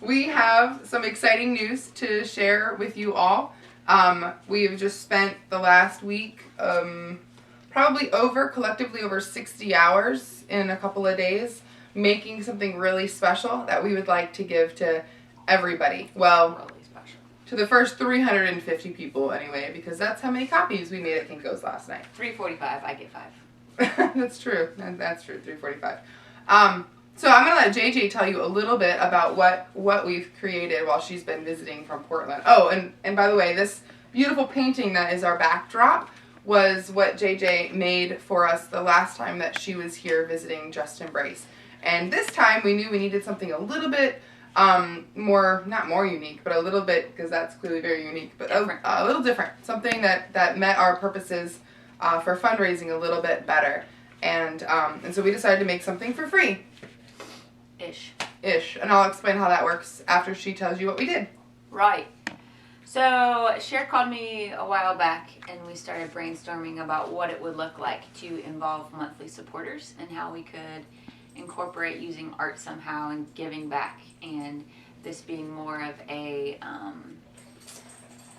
We have some exciting news to share with you all. We've just spent the last week, probably collectively over 60 hours in a couple of days, making something really special that we would like to give to everybody. Well, Really special. to the first 350 people anyway, because that's how many copies we made at Kinko's last night. 345, I get 5. That's true. That's true. 345. So I'm gonna let JJ tell you a little bit about what we've created while she's been visiting from Portland. Oh, and by the way, this beautiful painting that is our backdrop was what JJ made for us the last time that she was here visiting Just Embrace. And this time we knew we needed something a little bit more, not more unique, but a little bit, because that's clearly very unique, but a little different. Something that met our purposes for fundraising a little bit better. And so we decided to make something for free. Ish. And I'll explain how that works after she tells you what we did. Right. So Cher called me a while back and we started brainstorming about what it would look like to involve monthly supporters and how we could incorporate using art somehow and giving back, and this being more of a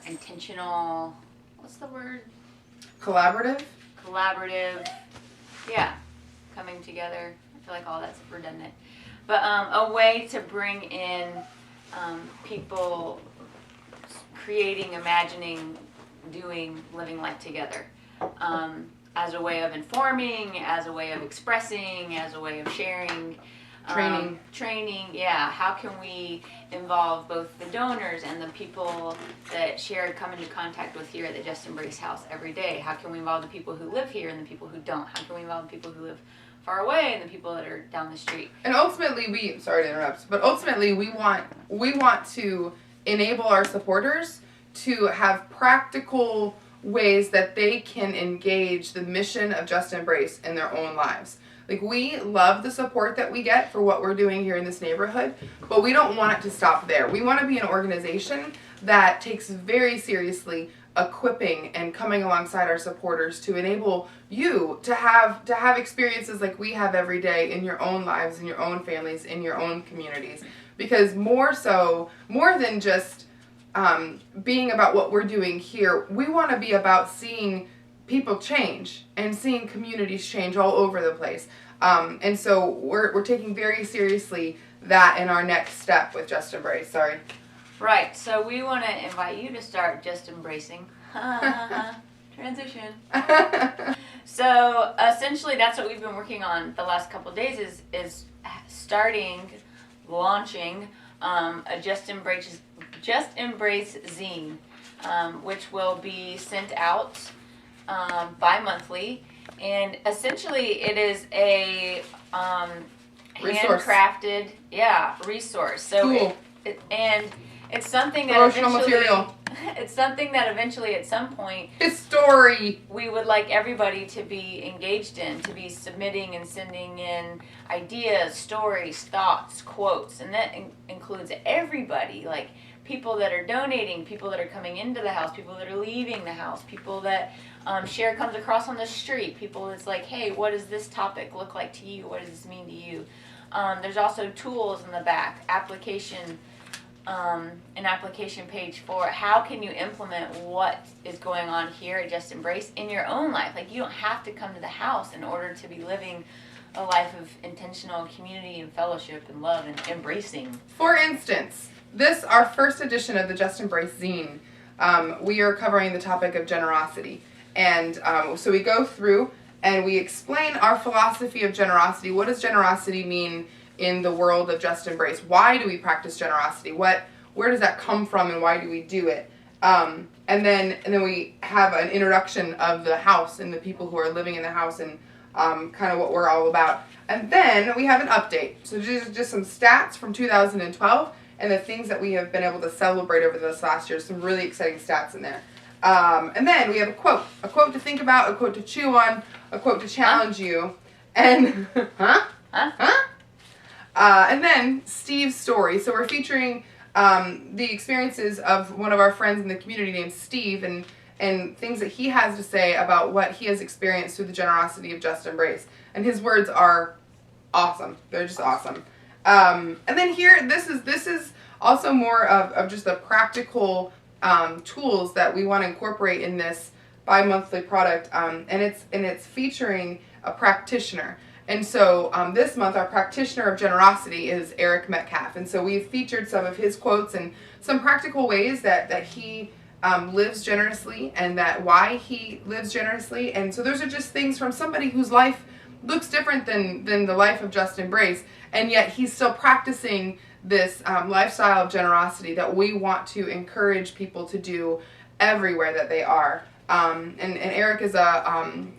intentional, what's the word? Collaborative, yeah, coming together. I feel like all that's redundant. But a way to bring in people creating, imagining, doing, living life together. As a way of informing, as a way of expressing, as a way of sharing. Training, yeah. How can we involve both the donors and the people that Cher come into contact with here at the Just Embrace house every day? How can we involve the people who live here and the people who don't? How can we involve the people who live far away and the people that are down the street? And ultimately, sorry to interrupt, but ultimately we want to enable our supporters to have practical ways that they can engage the mission of Just Embrace in their own lives. Like, we love the support that we get for what we're doing here in this neighborhood, but we don't want it to stop there. We want to be an organization that takes very seriously equipping and coming alongside our supporters to enable you to have experiences like we have every day in your own lives, in your own families, in your own communities. Because more than just being about what we're doing here, we want to be about seeing people change and seeing communities change all over the place. And so we're taking very seriously that in our next step with Just Embrace. Sorry. Right. So we want to invite you to start Just Embracing. Transition. So essentially that's what we've been working on the last couple of days is launching a Just Embrace Zine, which will be sent out bi-monthly, and essentially it is a handcrafted resource. So cool. It's something that promotional material. It's something that eventually at some point we would like everybody to be engaged in, to be submitting and sending in ideas, stories, thoughts, quotes, and that includes everybody, like people that are donating, people that are coming into the house, people that are leaving the house, people that Cher comes across on the street, people that's like, hey, what does this topic look like to you? What does this mean to you? There's also tools in the back, an application page for how can you implement what is going on here at Just Embrace in your own life. Like, you don't have to come to the house in order to be living a life of intentional community and fellowship and love and embracing. For instance, our first edition of the Just Embrace Zine, we are covering the topic of generosity. And so we go through and we explain our philosophy of generosity. What does generosity mean in the world of Just Embrace? Why do we practice generosity? Where does that come from, and why do we do it? And then we have an introduction of the house and the people who are living in the house and kind of what we're all about. And then we have an update. So just some stats from 2012 and the things that we have been able to celebrate over this last year. Some really exciting stats in there. And then we have a quote to think about, a quote to chew on, a quote to challenge you, and and then Steve's story. So we're featuring the experiences of one of our friends in the community named Steve, and things that he has to say about what he has experienced through the generosity of Just Embrace. And his words are awesome. They're just awesome. And then here, this is also more of just the practical tools that we want to incorporate in this bi-monthly product, and it's featuring a practitioner. And so this month, our practitioner of generosity is Eric Metcalf. And so we've featured some of his quotes and some practical ways that he lives generously, and that why he lives generously. And so those are just things from somebody whose life looks different than the life of Just Embrace, and yet he's still practicing this lifestyle of generosity that we want to encourage people to do everywhere that they are. And Eric is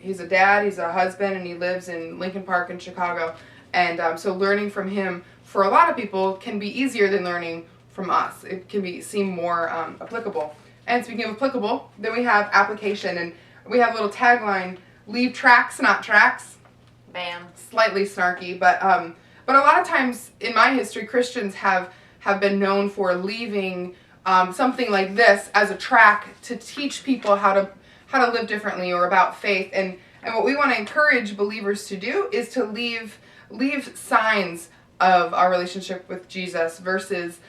he's a dad, he's a husband, and he lives in Lincoln Park in Chicago. And so learning from him for a lot of people can be easier than learning from us. It can seem more applicable. And speaking of applicable, then we have application, and we have a little tagline: leave tracks, not tracks. Bam. Slightly snarky, but a lot of times in my history, Christians have been known for leaving something like this as a track to teach people how to live differently or about faith. And what we want to encourage believers to do is to leave signs of our relationship with Jesus versus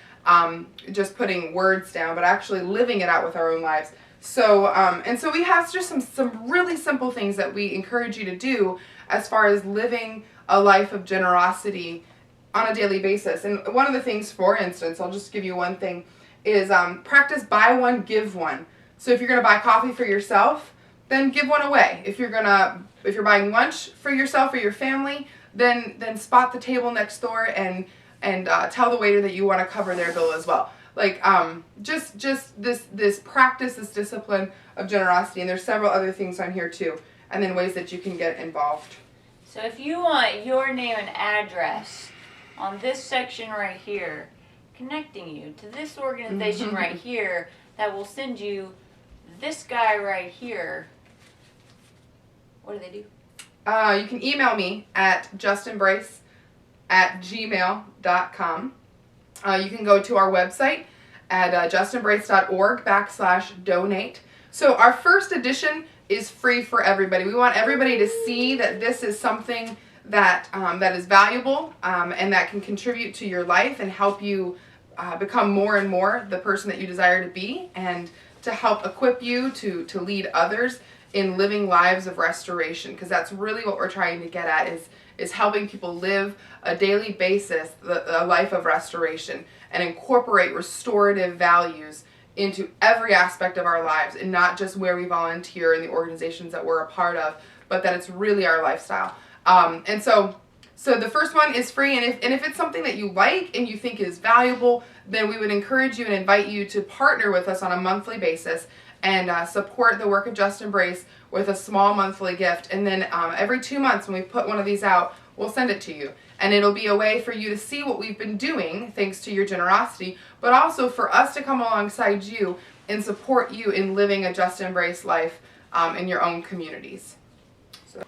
just putting words down, but actually living it out with our own lives. So and so we have just some really simple things that we encourage you to do as far as living a life of generosity on a daily basis. And one of the things, for instance, I'll just give you one thing, is practice buy one, give one. So if you're going to buy coffee for yourself, then give one away. If you're buying lunch for yourself or your family, then spot the table next door and tell the waiter that you want to cover their bill as well. Like just this practice, this discipline of generosity. And there's several other things on here too, and then ways that you can get involved. So if you want your name and address on this section right here, connecting you to this organization right here that will send you this guy right here, what do they do? You can email me at justembrace@gmail.com. You can go to our website at justembrace.org/donate. So our first edition is free for everybody. We want everybody to see that this is something that is valuable and that can contribute to your life and help you become more and more the person that you desire to be, and to help equip you to lead others in living lives of restoration, because that's really what we're trying to get at, is helping people live a daily basis, a life of restoration, and incorporate restorative values into every aspect of our lives, and not just where we volunteer in the organizations that we're a part of, but that it's really our lifestyle. And so the first one is free, and if it's something that you like and you think is valuable, then we would encourage you and invite you to partner with us on a monthly basis and support the work of Just Embrace with a small monthly gift. And then every 2 months when we put one of these out, we'll send it to you. And it'll be a way for you to see what we've been doing thanks to your generosity, but also for us to come alongside you and support you in living a Just Embrace life in your own communities. So,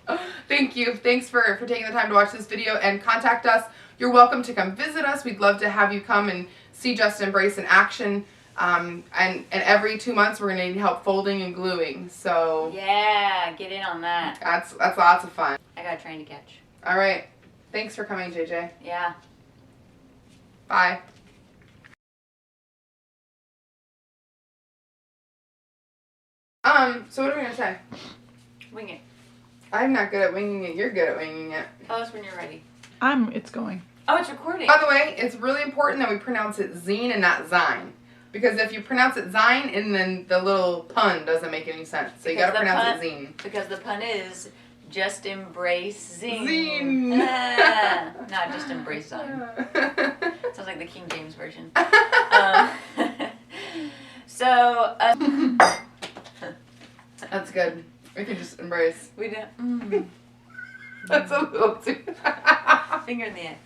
thank you. Thanks for taking the time to watch this video and contact us. You're welcome to come visit us. We'd love to have you come and see Just Embrace in action. And every 2 months we're going to need help folding and gluing. So yeah, get in on that. That's lots of fun. I got a train to catch. All right. Thanks for coming, JJ. Yeah. Bye. So what are we going to say? Wing it. I'm not good at winging it. You're good at winging it. Tell us when you're ready. It's going. Oh, it's recording. By the way, it's really important that we pronounce it zine and not zine. Because if you pronounce it zine and then the little pun doesn't make any sense. So you gotta pronounce it zine. Because the pun is just embrace zine. Zine. Not just embrace zine. Sounds like the King James version. That's good. We can just embrace. We don't. That's a little too. Finger in the end.